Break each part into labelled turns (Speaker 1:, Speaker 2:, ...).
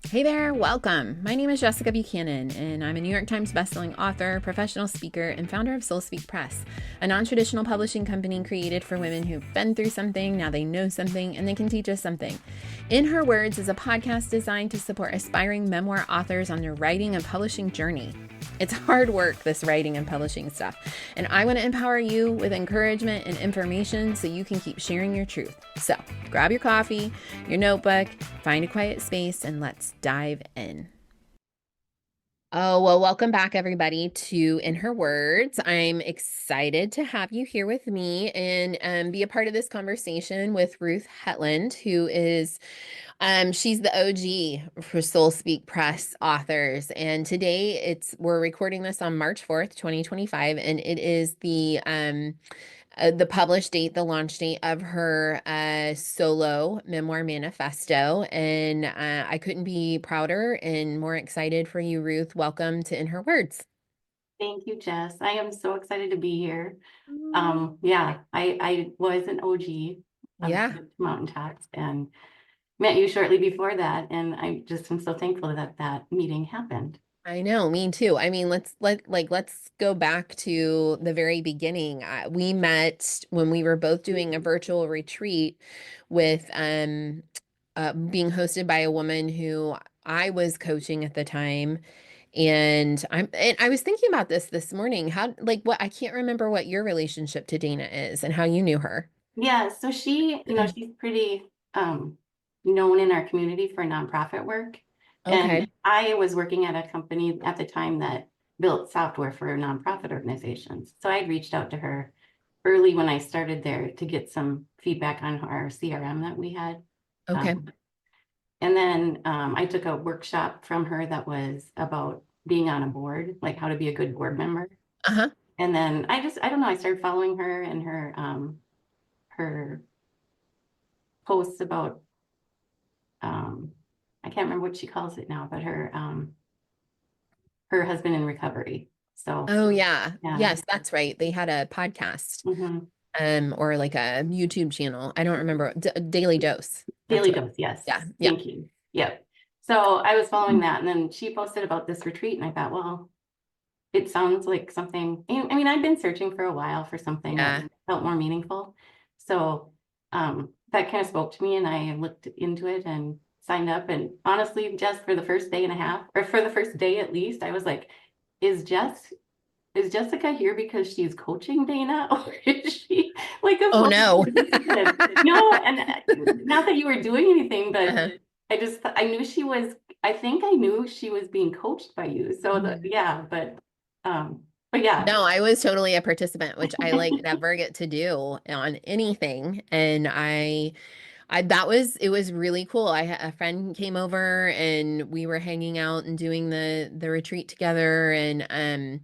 Speaker 1: Hey there, welcome. My name is Jessica Buchanan, and I'm a New York Times bestselling author, professional speaker, and founder of Soul Speak Press, a non traditional publishing company created for women who've been through something, now they know something, and they can teach us something. In Her Words is a podcast designed to support aspiring memoir authors on their writing and publishing journey. It's hard work, this writing and publishing stuff, and I want to empower you with encouragement and information so you can keep sharing your truth. So grab your coffee, your notebook, find a quiet space, and let's dive in. Oh, well, welcome back, everybody, to In Her Words. I'm excited to have you here with me and be a part of this conversation with Ruth Hetland, who is she's the OG for Soul Speak Press authors. And today we're recording this on March 4th, 2025, and it is the published date, the launch date of her solo memoir manifesto. And I couldn't be prouder and more excited for you, Ruth. Welcome to In Her Words.
Speaker 2: Thank you, Jess. I am so excited to be here.
Speaker 1: Mm.
Speaker 2: I was an OG of
Speaker 1: Yeah.
Speaker 2: Mountaintops and met you shortly before that, and I just am so thankful that that meeting happened.
Speaker 1: I know, me too. I mean, let's go back to the very beginning. We met when we were both doing a virtual retreat with being hosted by a woman who I was coaching at the time. And I was thinking about this morning. How like what I can't remember what your relationship to Dana is and how you knew her.
Speaker 2: Yeah, so she's pretty known in our community for nonprofit work. And
Speaker 1: Okay.
Speaker 2: I was working at a company at the time that built software for nonprofit organizations. So I reached out to her early when I started there to get some feedback on our CRM that we had.
Speaker 1: Okay.
Speaker 2: Um, And then I took a workshop from her that was about being on a board, like how to be a good board member.
Speaker 1: Uh-huh.
Speaker 2: And then I don't know, I started following her and her posts about, I can't remember what she calls it now, but her husband in recovery. So
Speaker 1: Oh yeah.
Speaker 2: yeah.
Speaker 1: Yes, that's right. They had a podcast.
Speaker 2: Hmm.
Speaker 1: Or like a YouTube channel. I don't remember. Daily Dose. That's
Speaker 2: Daily
Speaker 1: what.
Speaker 2: Dose, yes.
Speaker 1: Yeah, yeah.
Speaker 2: Thank you. Yep. So I was following that, and then she posted about this retreat, and I thought, well, it sounds like something. I mean, I've been searching for a while for something that
Speaker 1: Yeah.
Speaker 2: felt more meaningful. So that kind of spoke to me, and I looked into it and signed up. And honestly, just for the first day and a half, or for the first day at least, I was like, is Jessica here because she's coaching Dana, or is she like a
Speaker 1: Oh
Speaker 2: full
Speaker 1: no.
Speaker 2: participant? No, and not that you were doing anything, but
Speaker 1: Uh-huh.
Speaker 2: I knew she was. I think I knew she was being coached by you. So
Speaker 1: Mhm.
Speaker 2: yeah, but yeah.
Speaker 1: No, I was totally a participant, which I like never get to do on anything. And I that was it was really cool. A friend came over and we were hanging out and doing the retreat together and and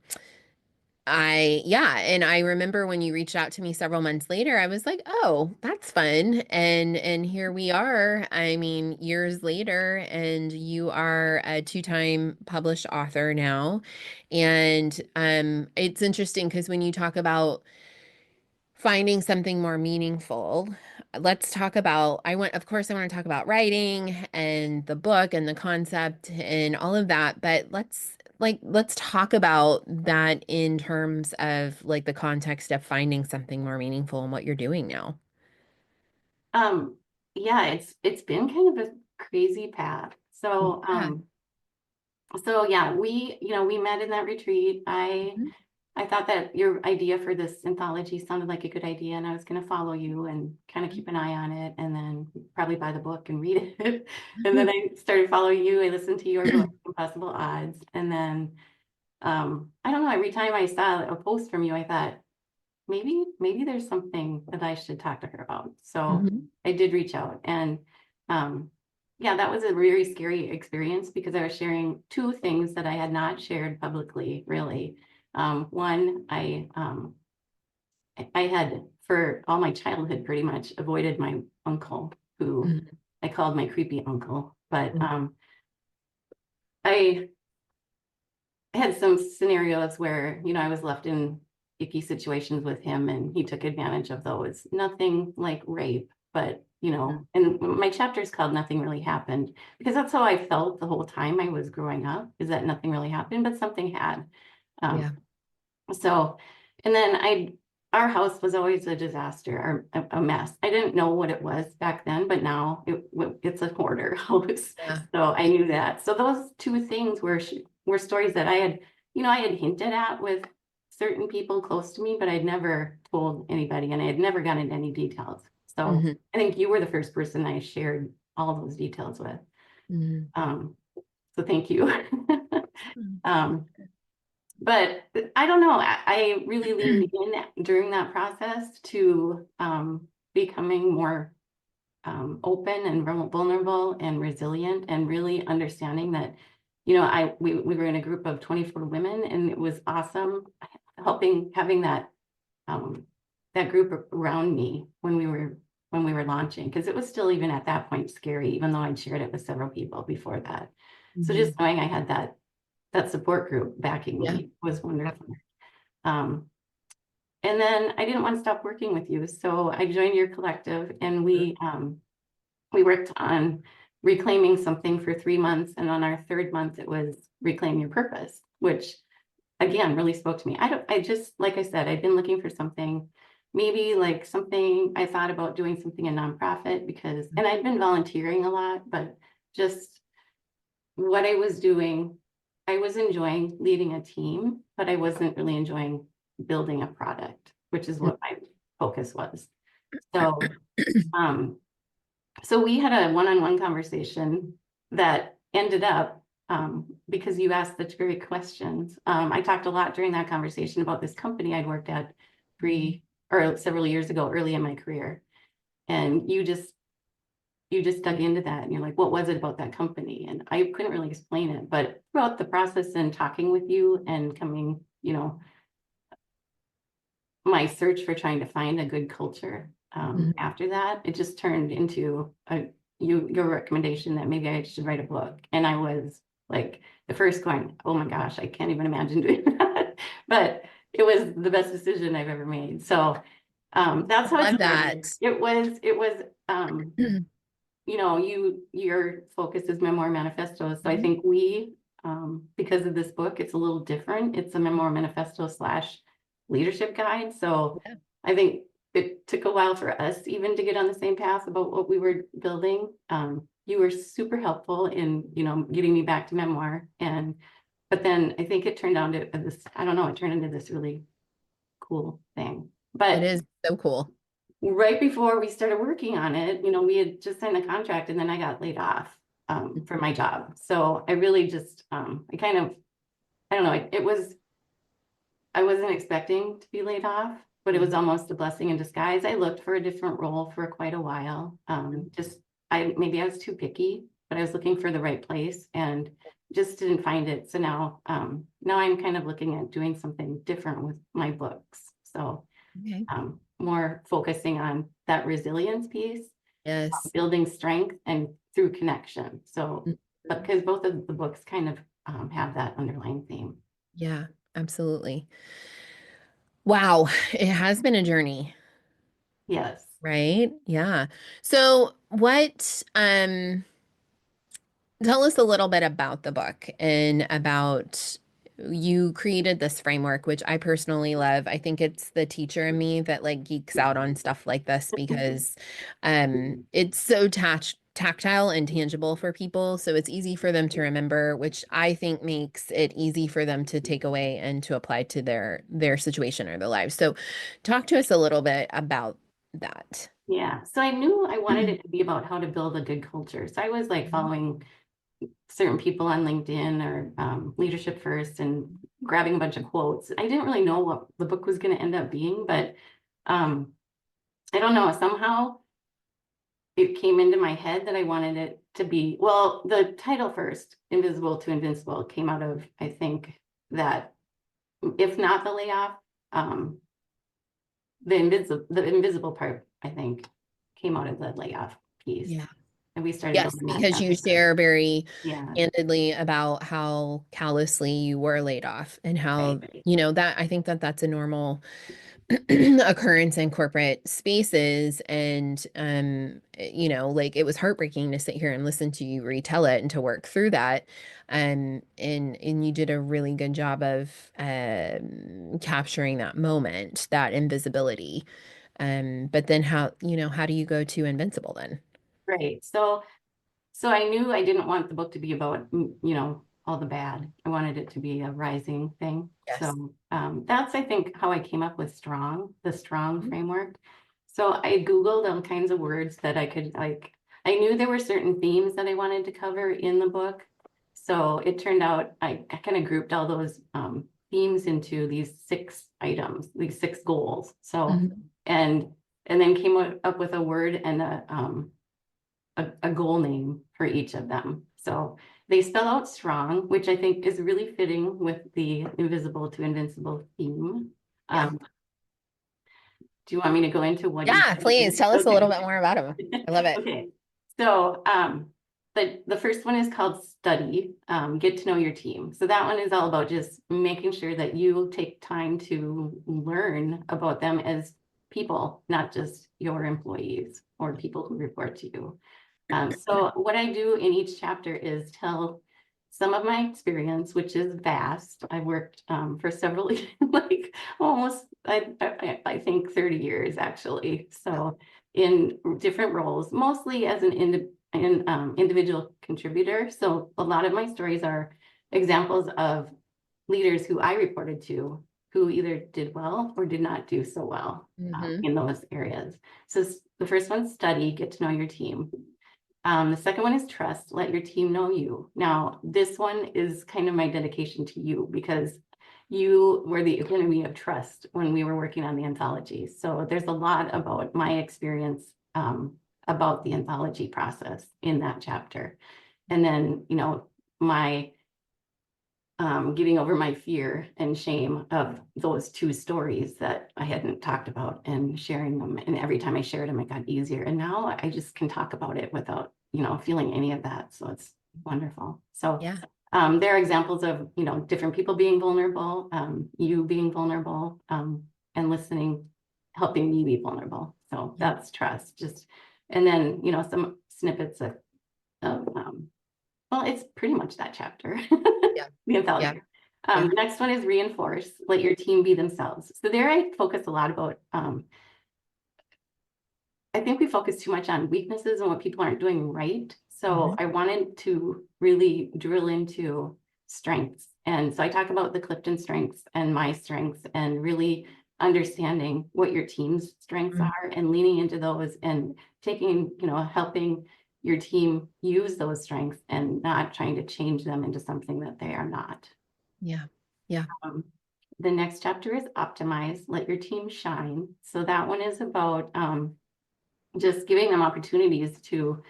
Speaker 1: I remember when you reached out to me several months later, I was like, "Oh, that's fun." And here we are. I mean, years later, and you are a two-time published author now. And it's interesting because when you talk about finding something more meaningful, let's talk about of course I want to talk about writing and the book and the concept and all of that, but let's talk about that in terms of like the context of finding something more meaningful in what you're doing now.
Speaker 2: Um, yeah, it's been kind of a crazy path.
Speaker 1: Yeah.
Speaker 2: So yeah, we met in that retreat.
Speaker 1: Mhm.
Speaker 2: I thought that your idea for this anthology sounded like a good idea, and I was going to follow you and kind of keep an eye on it, and then probably buy the book and read it. And then I started following you. I listened to your book, Impossible Odds, and then I don't know. Every time I saw a post from you, I thought maybe there's something that I should talk to her about. So
Speaker 1: Mhm.
Speaker 2: I did reach out, and um, yeah, that was a very scary experience because I was sharing two things that I had not shared publicly, really. One, I had for all my childhood pretty much avoided my uncle, who
Speaker 1: Mhm.
Speaker 2: I called my creepy uncle. But
Speaker 1: Mhm.
Speaker 2: I had some scenarios where, I was left in icky situations with him and he took advantage of those. Nothing like rape, but and my chapter is called Nothing Really Happened, because that's how I felt the whole time I was growing up, is that nothing really happened, but something had.
Speaker 1: Yeah.
Speaker 2: Um, so, and then our house was always a disaster or a mess. I didn't know what it was back then, but now it's a hoarder house.
Speaker 1: Yeah.
Speaker 2: So I knew that. So those two things were stories that I had hinted at with certain people close to me, but I'd never told anybody, and I had never gotten into any details. So
Speaker 1: Hmm.
Speaker 2: I think you were the first person I shared all those details with.
Speaker 1: Hmm.
Speaker 2: Um, so thank you. Um, but I don't know, I really leaned in during that process to becoming more open and vulnerable and resilient, and really understanding that, we were in a group of 24 women, and it was awesome having that group around me when we were launching, because it was still, even at that point, scary, even though I'd shared it with several people before that. So
Speaker 1: Hmm.
Speaker 2: just knowing I had that support group backing
Speaker 1: Yeah.
Speaker 2: me was wonderful. Um, and then I didn't want to stop working with you, so I joined your collective, and we worked on reclaiming something for 3 months, and on our third month it was reclaim your purpose, which again really spoke to me. I just, like I said, I'd been looking for something, maybe like something, I thought about doing something in nonprofit, because, and I'd been volunteering a lot, but just what I was doing, I was enjoying leading a team, but I wasn't really enjoying building a product, which is what my focus was. So, um, so we had a one-on-one conversation that ended up, because you asked the great questions. I talked a lot during that conversation about this company I'd worked at several years ago, early in my career. And you just dug into that, and you're like, what was it about that company? And I couldn't really explain it, but throughout the process and talking with you and coming, my search for trying to find a good culture,
Speaker 1: Mhm.
Speaker 2: after that, it just turned into your recommendation that maybe I should write a book. And I was like the first going, oh my gosh, I can't even imagine doing that. But it was the best decision I've ever made. So that's how it
Speaker 1: Love
Speaker 2: started.
Speaker 1: that.
Speaker 2: It was your focus is Memoir Manifesto. So I
Speaker 1: Mhm.
Speaker 2: think because of this book, it's a little different. It's a Memoir Manifesto slash leadership guide. So
Speaker 1: Yeah.
Speaker 2: I think it took a while for us even to get on the same path about what we were building. You were super helpful in, getting me back to Memoir. But then I think it turned on to this, I don't know, it turned into this really cool thing.
Speaker 1: It
Speaker 2: But
Speaker 1: is so cool.
Speaker 2: right before we started working on it, we had just signed the contract, and then I got laid off for my job. So I really just, I kind of, I don't know, I wasn't expecting to be laid off, but it was almost a blessing in disguise. I looked for a different role for quite a while. Maybe I was too picky, but I was looking for the right place and just didn't find it. So now I'm kind of looking at doing something different with my books. So
Speaker 1: Okay.
Speaker 2: more focusing on that resilience piece,
Speaker 1: Yes.
Speaker 2: building strength and through connection. So,
Speaker 1: Mm.
Speaker 2: because both of the books kind of have that underlying theme.
Speaker 1: Yeah, absolutely. Wow, it has been a journey,
Speaker 2: Yes.
Speaker 1: right? Yeah. So tell us a little bit about the book and about you created this framework, which I personally love. I think it's the teacher in me that like geeks out on stuff like this because it's so tactile and tangible for people. So it's easy for them to remember, which I think makes it easy for them to take away and to apply to their situation or their lives. So talk to us a little bit about that.
Speaker 2: Yeah. So I knew I wanted it to be about how to build a good culture. So I was like following certain people on LinkedIn or Leadership First and grabbing a bunch of quotes. I didn't really know what the book was going to end up being, but um, I don't know. Somehow it came into my head that I wanted it to be, well, the title first, Invisible to Invincible, came out of, I think, that if not the layoff, um, the invisible part, I think, came out of the layoff piece.
Speaker 1: Yeah.
Speaker 2: And we started
Speaker 1: Yes,
Speaker 2: building that
Speaker 1: because you
Speaker 2: after.
Speaker 1: share very
Speaker 2: Yeah,
Speaker 1: candidly about how callously you were laid off and how,
Speaker 2: right.
Speaker 1: that I think that that's a normal occurrence in corporate spaces. And, like it was heartbreaking to sit here and listen to you retell it and to work through that. And you did a really good job of capturing that moment, that invisibility. But then how do you go to invincible then?
Speaker 2: Right. So I knew I didn't want the book to be about, all the bad. I wanted it to be a rising thing.
Speaker 1: Yes.
Speaker 2: So that's, I think, how I came up with the strong
Speaker 1: Mhm.
Speaker 2: framework. So I Googled all kinds of words that I could like, I knew there were certain themes that I wanted to cover in the book. So it turned out I kind of grouped all those themes into these 6 items, these 6 goals. So,
Speaker 1: Mhm.
Speaker 2: and and then came up with a word and a goal name for each of them. So they spell out strong, which I think is really fitting with the invisible to invincible theme.
Speaker 1: Yeah.
Speaker 2: Do you want me to go into what each
Speaker 1: Yeah,
Speaker 2: of them
Speaker 1: please
Speaker 2: is?
Speaker 1: tell us a little
Speaker 2: Okay.
Speaker 1: bit more about them. I love it.
Speaker 2: Okay. So the first one is called study, get to know your team. So that one is all about just making sure that you take time to learn about them as people, not just your employees or people who report to you. So what I do in each chapter is tell some of my experience, which is vast. I worked for several, like almost, I think 30 years actually. So in different roles, mostly as an individual contributor. So a lot of my stories are examples of leaders who I reported to who either did well or did not do so well
Speaker 1: Hmm.
Speaker 2: in those areas. So the first one, study, get to know your team. The second one is trust, let your team know you. Now, this one is kind of my dedication to you because you were the epitome of trust when we were working on the anthology. So there's a lot about my experience about the anthology process in that chapter. And then, my getting over my fear and shame of those 2 stories that I hadn't talked about and sharing them. And every time I shared them, it got easier. And now I just can talk about it without, feeling any of that. So it's wonderful. So
Speaker 1: Yeah.
Speaker 2: there are examples of, different people being vulnerable, you being vulnerable, and listening, helping me be vulnerable. So
Speaker 1: Yeah.
Speaker 2: that's trust. Just, and then, some snippets of well, it's pretty much that chapter,
Speaker 1: Yeah.
Speaker 2: the
Speaker 1: Yeah.
Speaker 2: anthology.
Speaker 1: Yeah.
Speaker 2: The next one is reinforce, let your team be themselves. So there I focus a lot about, I think we focus too much on weaknesses and what people aren't doing right. So
Speaker 1: Hmm.
Speaker 2: I wanted to really drill into strengths. And so I talk about the Clifton strengths and my strengths and really understanding what your team's strengths are and leaning into those and taking, helping your team use those strengths and not trying to change them into something that they are not.
Speaker 1: Yeah. Yeah.
Speaker 2: Um, the next chapter is optimize, let your team shine. So that one is about just giving them opportunities to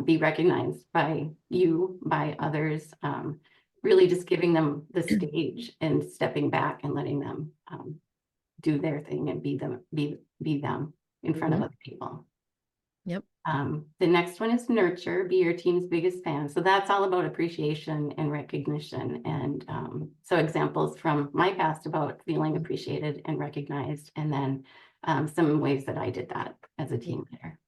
Speaker 2: be recognized by you, by others, really just giving them the stage and stepping back and letting them do their thing and be them in front of
Speaker 1: Hmm.
Speaker 2: other people.
Speaker 1: Yep.
Speaker 2: The next one is nurture, be your team's biggest fan. So that's all about appreciation and recognition. And so examples from my past about feeling appreciated and recognized, and then some ways that I did that as a
Speaker 1: Yeah.
Speaker 2: team leader.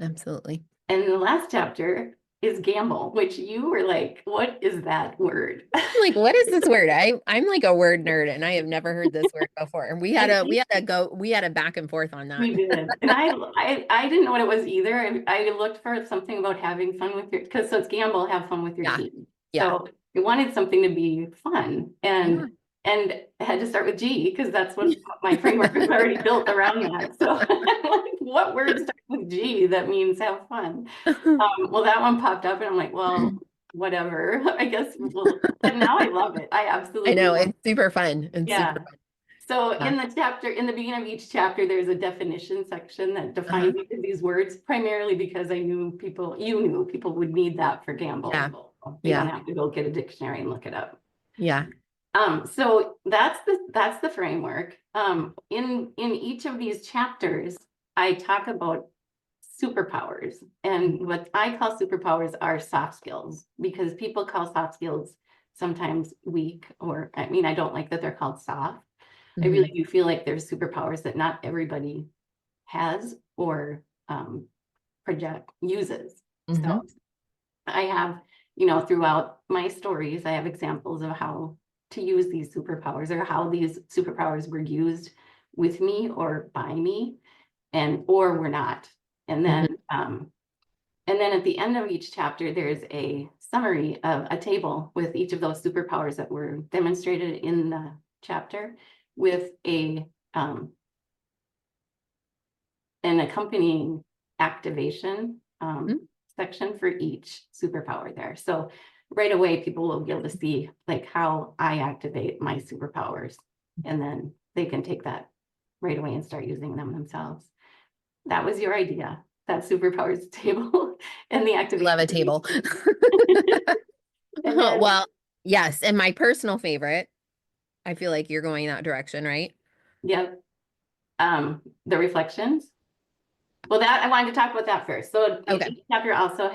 Speaker 1: Absolutely.
Speaker 2: And the last chapter is gamble, which you were like, what is that word?
Speaker 1: Like, what is this word? I'm like a word nerd and I have never heard this word before. And we had
Speaker 2: I
Speaker 1: a we
Speaker 2: think
Speaker 1: had a go we had a back and forth on that.
Speaker 2: we did. And I didn't know what it was either. I looked for something about having fun with because so it's gamble, have fun with your
Speaker 1: Yeah.
Speaker 2: team.
Speaker 1: Yeah.
Speaker 2: So we wanted something to be fun
Speaker 1: Yeah.
Speaker 2: and had to start with G because that's what my framework was already built around that. So I'm like, what word starts with G that means have fun? Well, that one popped up and I'm like, well, whatever. I guess but now I love it. I
Speaker 1: I
Speaker 2: absolutely
Speaker 1: know
Speaker 2: love
Speaker 1: it's super fun. It's super
Speaker 2: yeah. So
Speaker 1: fun.
Speaker 2: in the beginning of each chapter, there's a definition section that
Speaker 1: Uh-huh.
Speaker 2: defines each of these words, primarily because you knew people would need that for
Speaker 1: Yeah.
Speaker 2: gamble. You don't
Speaker 1: Yeah.
Speaker 2: have to go get a dictionary and look it up.
Speaker 1: Yeah.
Speaker 2: So that's the framework. In each of these chapters, I talk about superpowers, and what I call superpowers are soft skills because people call soft skills sometimes weak, or I mean, I don't like that they're called soft. I
Speaker 1: Hmm.
Speaker 2: really do feel like there's superpowers that not everybody has or project uses.
Speaker 1: Hmm.
Speaker 2: So I have, throughout my stories, I have examples of how to use these superpowers or how these superpowers were used with me or by me and or were not. And then
Speaker 1: Hmm.
Speaker 2: at the end of each chapter, there's a summary of a table with each of those superpowers that were demonstrated in the chapter with an accompanying activation section for each superpower there. So right away, people will be able to see like how I activate my superpowers, and then they can take that right away and start using them themselves. That was your idea, that superpowers table and the
Speaker 1: Love
Speaker 2: activation.
Speaker 1: a table.
Speaker 2: And then,
Speaker 1: Well, yes. And my personal favorite, I feel like you're going that direction, right?
Speaker 2: yep, the reflections. Well, that I wanted to talk about that first. So
Speaker 1: Okay.
Speaker 2: each chapter also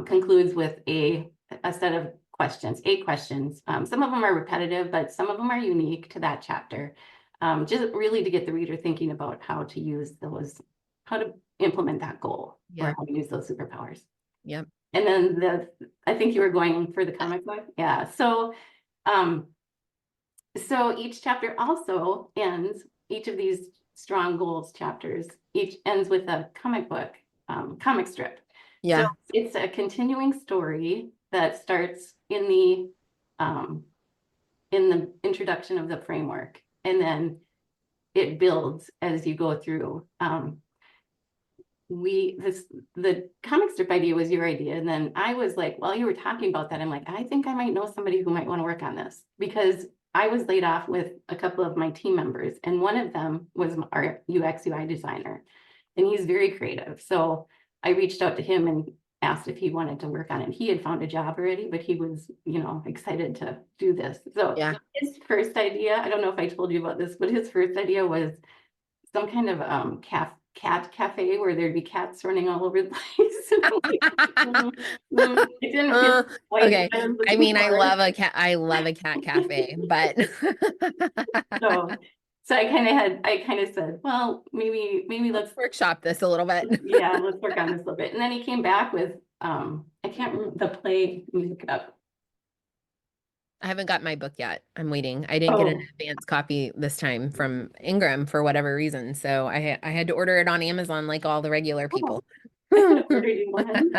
Speaker 2: concludes with a set of questions, 8 questions. Some of them are repetitive, but some of them are unique to that chapter. Just really to get the reader thinking about how to use those, how to implement that goal or
Speaker 1: Yep.
Speaker 2: how to use those superpowers.
Speaker 1: Yep.
Speaker 2: And then I think you were going for the comic book. Yeah. Um, so each chapter also ends, each of these strong goals chapters, each ends with a comic book, comic strip. So
Speaker 1: Yeah.
Speaker 2: it's a continuing story that starts um, in the introduction of the framework, and then it builds as you go through. The comic strip idea was your idea, and then I was like, while you were talking about that, I'm like, I think I might know somebody who might want to work on this, because I was laid off with a couple of my team members, and one of them was our UX UI designer, and he's very creative. So I reached out to him and asked if he wanted to work on it. He had found a job already, but he was, excited to do this. So
Speaker 1: Yeah.
Speaker 2: his first idea, I don't know if I told you about this, but his first idea was some kind of cat cafe where there'd be cats running all over the place. It didn't feel
Speaker 1: Uh,
Speaker 2: quite
Speaker 1: okay.
Speaker 2: what I was
Speaker 1: I
Speaker 2: looking
Speaker 1: mean,
Speaker 2: for.
Speaker 1: I love a cat cafe, but
Speaker 2: So so I kind of said, well, maybe
Speaker 1: let's
Speaker 2: let's,
Speaker 1: workshop this a little bit.
Speaker 2: yeah, let's work on this a little bit. And then he came back with I can't remember the play. Let me look it up.
Speaker 1: I haven't got my book yet. I'm waiting. I didn't get an
Speaker 2: Oh,
Speaker 1: advance copy this time from Ingram for whatever reason, so I had to order it on Amazon like all the regular
Speaker 2: oh,
Speaker 1: people.
Speaker 2: I could have ordered you one.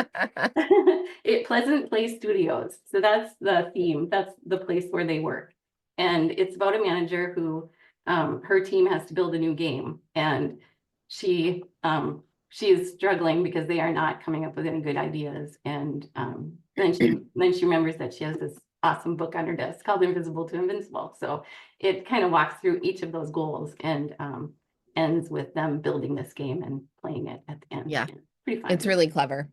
Speaker 2: Pleasant Place Studios. So that's the theme. That's the place where they work. And it's about a manager who her team has to build a new game. And she is struggling because they are not coming up with any good ideas. And then she remembers that she has this awesome book on her desk called Invisible to Invincible. So it kind of walks through each of those goals and ends with them building this game and playing it at the end.
Speaker 1: Yeah,
Speaker 2: Pretty
Speaker 1: it's
Speaker 2: fun.
Speaker 1: really clever.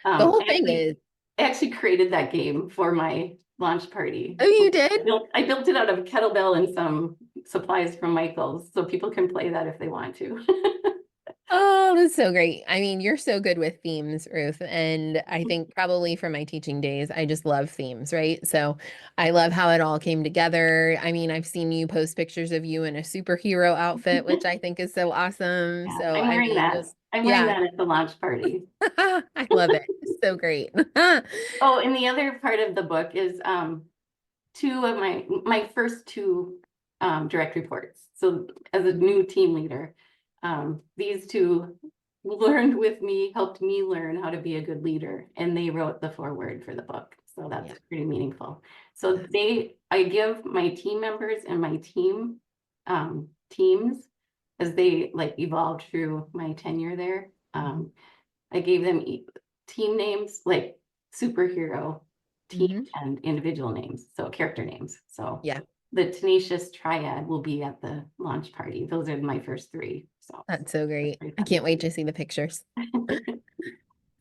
Speaker 1: The whole
Speaker 2: I
Speaker 1: thing is,
Speaker 2: actually created that game for my launch party.
Speaker 1: oh, you did?
Speaker 2: I built it out of a kettlebell and some supplies from Michael's, so people can play that if they want to.
Speaker 1: Oh, that's so great. I mean, you're so good with themes, Ruth. And I think probably from my teaching days, I just love themes, right? So I love how it all came together. I mean, I've seen you post pictures of you in a superhero outfit, which I think is so awesome.
Speaker 2: Yeah,
Speaker 1: So,
Speaker 2: I'm
Speaker 1: I
Speaker 2: wearing
Speaker 1: mean,
Speaker 2: that.
Speaker 1: just,
Speaker 2: I'm wearing
Speaker 1: yeah,
Speaker 2: that at the launch party.
Speaker 1: I love it. It's so great.
Speaker 2: Oh, and the other part of the book is two of my first two direct reports. So as a new team leader, these two learned with me, helped me learn how to be a good leader, and they wrote the foreword for the book. So that's
Speaker 1: Yeah.
Speaker 2: pretty meaningful. So I give my team members and my teams, as they like evolved through my tenure there. I gave them team names like superhero, team,
Speaker 1: Hmm.
Speaker 2: and individual names, so character names. So
Speaker 1: Yeah,
Speaker 2: the Tenacious Triad will be at the launch party. Those are my first three. So
Speaker 1: that's so
Speaker 2: that's
Speaker 1: great.
Speaker 2: pretty
Speaker 1: I
Speaker 2: fun.
Speaker 1: can't wait to see the pictures.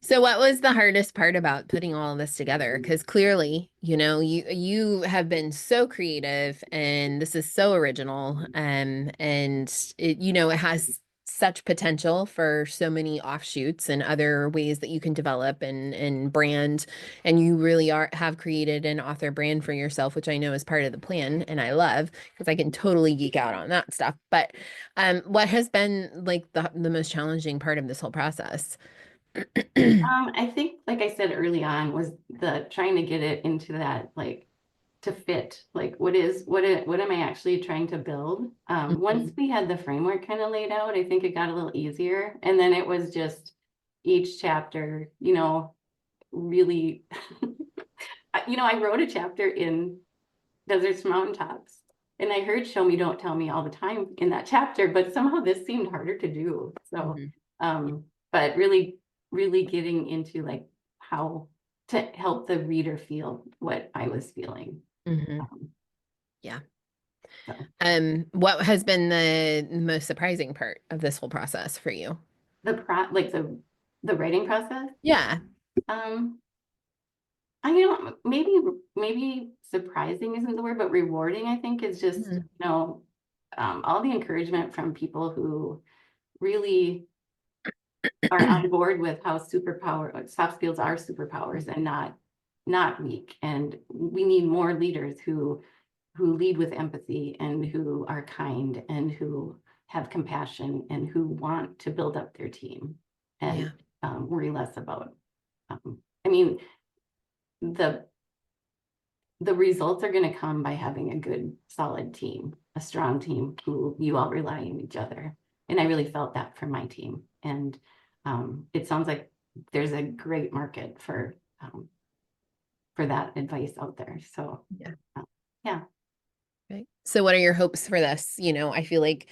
Speaker 1: So what was the hardest part about putting all of this together? Because clearly, you have been so creative and this is so original. And it has such potential for so many offshoots and other ways that you can develop and brand. And you really have created an author brand for yourself, which I know is part of the plan, and I love because I can totally geek out on that stuff. But what has been like the most challenging part of this whole process?
Speaker 2: I think, like I said early on, was the trying to get it into that, like, to fit, like, what am I actually trying to build? Once
Speaker 1: Mhm.
Speaker 2: we had the framework kind of laid out, I think it got a little easier. And then it was just each chapter, really, I wrote a chapter in Deserts to Mountaintops. And I heard Show Me, Don't Tell Me all the time in that chapter, but somehow this seemed harder to do. So,
Speaker 1: Mhm.
Speaker 2: but really, really getting into like how to help the reader feel what I was feeling.
Speaker 1: Mhm.
Speaker 2: Um,
Speaker 1: Yeah.
Speaker 2: so
Speaker 1: What has been the most surprising part of this whole process for you?
Speaker 2: like the writing process,
Speaker 1: Yeah.
Speaker 2: um, maybe surprising isn't the word, but rewarding, I think, is just,
Speaker 1: Mhm.
Speaker 2: all the encouragement from people who really are on board with how soft skills are superpowers and not weak. And we need more leaders who lead with empathy and who are kind and who have compassion and who want to build up their team and
Speaker 1: Yeah.
Speaker 2: worry less about. I mean, the the results are going to come by having a good, solid team, a strong team who you all rely on each other. And I really felt that from my team. And it sounds like there's a great market for that advice out there. So
Speaker 1: Yeah.
Speaker 2: uh, yeah.
Speaker 1: Right. So what are your hopes for this? I feel like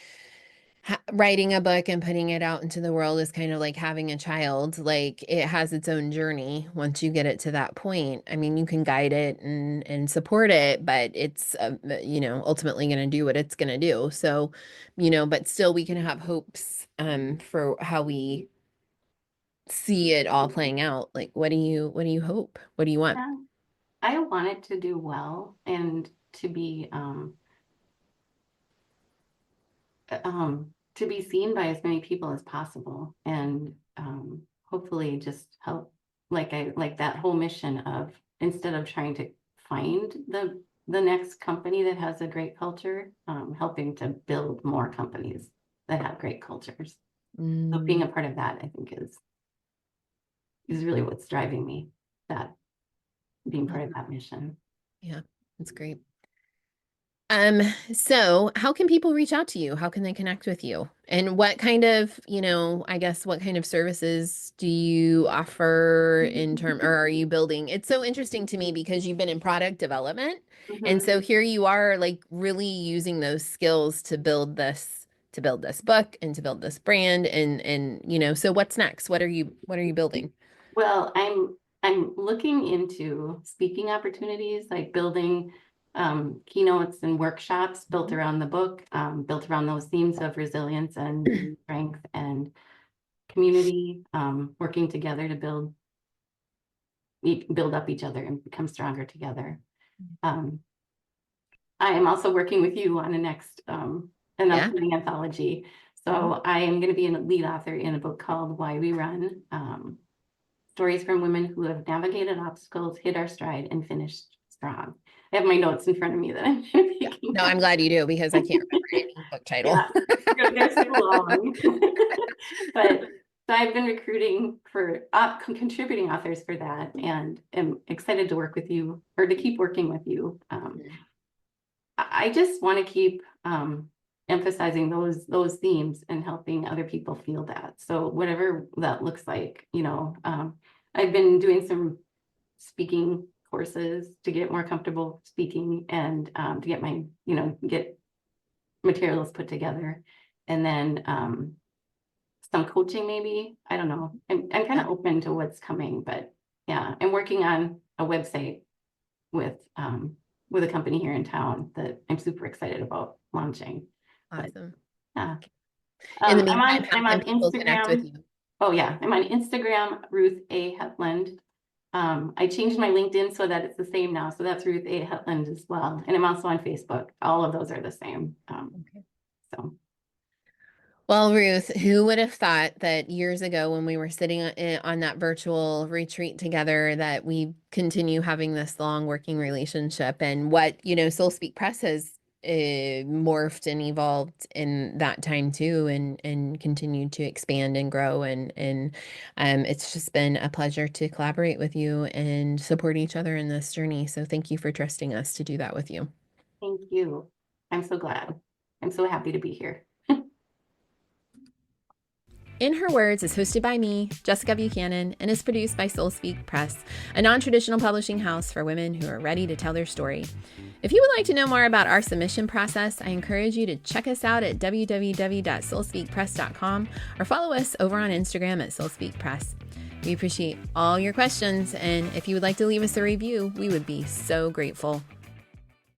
Speaker 1: writing a book and putting it out into the world is kind of like having a child. Like it has its own journey once you get it to that point. I mean, you can guide it and support it, but it's ultimately going to do what it's going to do. So, but still we can have hopes for how we see it all playing out. Like what do you hope? What do you want?
Speaker 2: Yeah. I want it to do well and to be seen by as many people as possible, and hopefully just help, like that whole mission of, instead of trying to find the next company that has a great culture, helping to build more companies that have great cultures. So being
Speaker 1: Mm,
Speaker 2: a part of that, I think, is really what's driving me, that being
Speaker 1: yeah,
Speaker 2: part of that mission.
Speaker 1: yeah, that's great. Um, so how can people reach out to you? How can they connect with you? And what kind of, I guess what kind of services do you offer in term or are you building? It's so interesting to me because you've been in product development. And
Speaker 2: Mhm.
Speaker 1: so here you are like really using those skills to build this book and to build this brand and so what's next? What are you building?
Speaker 2: Well, I'm looking into speaking opportunities, like building keynotes and workshops built
Speaker 1: Mhm.
Speaker 2: around the book, built around those themes of resilience and strength and community, working together to build up each other and become stronger together. Um, I am also working with you on an
Speaker 1: Yeah.
Speaker 2: upcoming anthology.
Speaker 1: Mhm.
Speaker 2: So I am going to be a lead author in a book called Why We Run. Stories from women who have navigated obstacles, hit our stride, and finished strong. I have my notes in front of me that I'm
Speaker 1: Yeah.
Speaker 2: picking
Speaker 1: No,
Speaker 2: at.
Speaker 1: I'm glad you do because I can't remember any book title.
Speaker 2: Yeah, they're so long. But so I've been recruiting for contributing authors for that, and am excited to work with you, or to keep working with you. I just want to keep emphasizing those themes and helping other people feel that. So whatever that looks like, I've been doing some speaking courses to get more comfortable speaking, and to get get materials put together, and then some coaching maybe. I don't know. I'm kind
Speaker 1: Yeah.
Speaker 2: of open to what's coming, but yeah, I'm working on a website with um, with a company here in town that I'm super excited about launching. But
Speaker 1: Awesome.
Speaker 2: yeah,
Speaker 1: In the
Speaker 2: I'm
Speaker 1: meantime,
Speaker 2: on
Speaker 1: how
Speaker 2: I'm
Speaker 1: can
Speaker 2: on
Speaker 1: people connect with
Speaker 2: Instagram.
Speaker 1: you?
Speaker 2: Oh yeah, I'm on Instagram, Ruth A. Hetland. I changed my LinkedIn so that it's the same now. So that's Ruth A. Hetland as well. And I'm also on Facebook. All of those are the same.
Speaker 1: Okay.
Speaker 2: So
Speaker 1: Well, Ruth, who would have thought that years ago when we were sitting on that virtual retreat together that we continue having this long working relationship, and what, Soul Speak Press has morphed and evolved in that time too, and continued to expand and grow, and it's just been a pleasure to collaborate with you and support each other in this journey. So thank you for trusting us to do that with you.
Speaker 2: Thank you. I'm so glad. I'm so happy to be here.
Speaker 1: In Her Words is hosted by me, Jessica Buchanan, and is produced by Soul Speak Press, a non-traditional publishing house for women who are ready to tell their story. If you would like to know more about our submission process, I encourage you to check us out at www.soulspeakpress.com or follow us over on Instagram at Soul Speak Press. We appreciate all your questions, and if you would like to leave us a review, we would be so grateful.